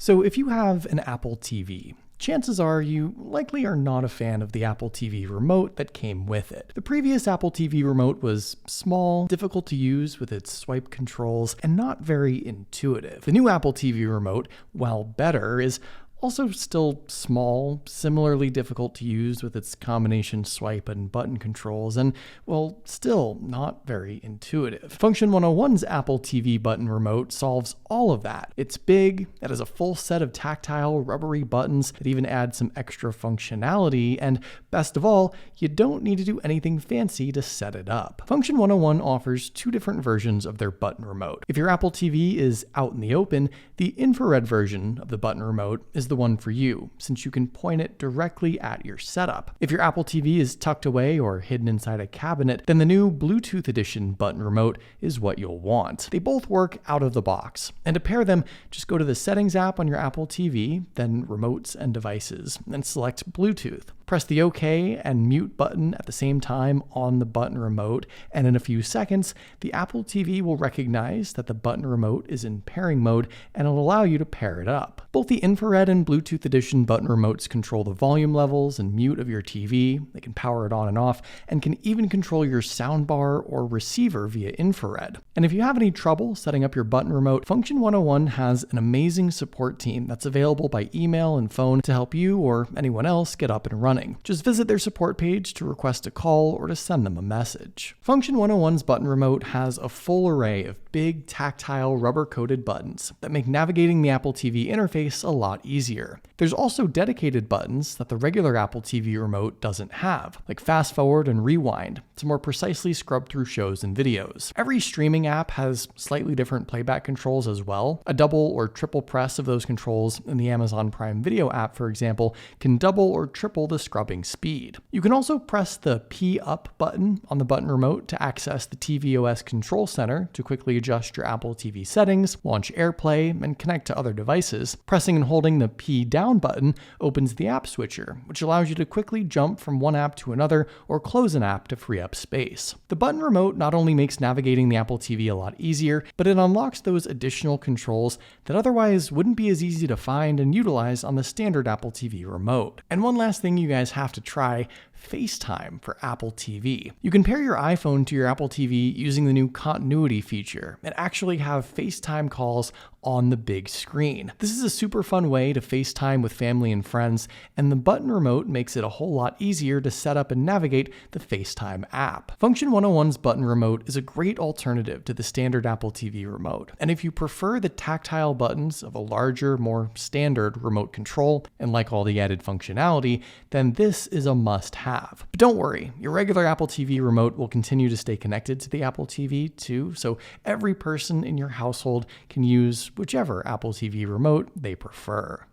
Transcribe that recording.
So if you have an Apple TV, chances are you likely are not a fan of the Apple TV remote that came with it. The previous Apple TV remote was small, difficult to use with its swipe controls, and not very intuitive. The new Apple TV remote, while better, is also still small, similarly difficult to use with its combination swipe and button controls, and, well, still not very intuitive. Function101's Apple TV button remote solves all of that. It's big, it has a full set of tactile, rubbery buttons that even add some extra functionality, and best of all, you don't need to do anything fancy to set it up. Function101 offers two different versions of their button remote. If your Apple TV is out in the open, the infrared version of the button remote is the one for you, since you can point it directly at your setup. If your Apple TV is tucked away or hidden inside a cabinet, then the new Bluetooth edition button remote is what you'll want. They both work out of the box, and to pair them, just go to the Settings app on your Apple TV, then Remotes and Devices, and select Bluetooth. Press the OK and mute button at the same time on the button remote, and in a few seconds, the Apple TV will recognize that the button remote is in pairing mode, and it'll allow you to pair it up. Both the infrared and Bluetooth edition button remotes control the volume levels and mute of your TV. They can power it on and off, and can even control your soundbar or receiver via infrared. And if you have any trouble setting up your button remote, Function101 has an amazing support team that's available by email and phone to help you or anyone else get up and running. Just visit their support page to request a call or to send them a message. Function101's button remote has a full array of big, tactile, rubber-coated buttons that make navigating the Apple TV interface a lot easier. There's also dedicated buttons that the regular Apple TV remote doesn't have, like fast forward and rewind, to more precisely scrub through shows and videos. Every streaming app has slightly different playback controls as well. A double or triple press of those controls in the Amazon Prime Video app, for example, can double or triple the scrubbing speed. You can also press the P up button on the button remote to access the tvOS control center to quickly adjust your Apple TV settings, launch AirPlay, and connect to other devices. Pressing and holding the P down button opens the app switcher, which allows you to quickly jump from one app to another or close an app to free up space. The button remote not only makes navigating the Apple TV a lot easier, but it unlocks those additional controls that otherwise wouldn't be as easy to find and utilize on the standard Apple TV remote. And one last thing you guys have to try: FaceTime for Apple TV. You can pair your iPhone to your Apple TV using the new continuity feature and actually have FaceTime calls on the big screen. This is a super fun way to FaceTime with family and friends, and the button remote makes it a whole lot easier to set up and navigate the FaceTime app. Function101's button remote is a great alternative to the standard Apple TV remote, and if you prefer the tactile buttons of a larger, more standard remote control and like all the added functionality, then this is a must-have. But don't worry, your regular Apple TV remote will continue to stay connected to the Apple TV too, so every person in your household can use whichever Apple TV remote they prefer.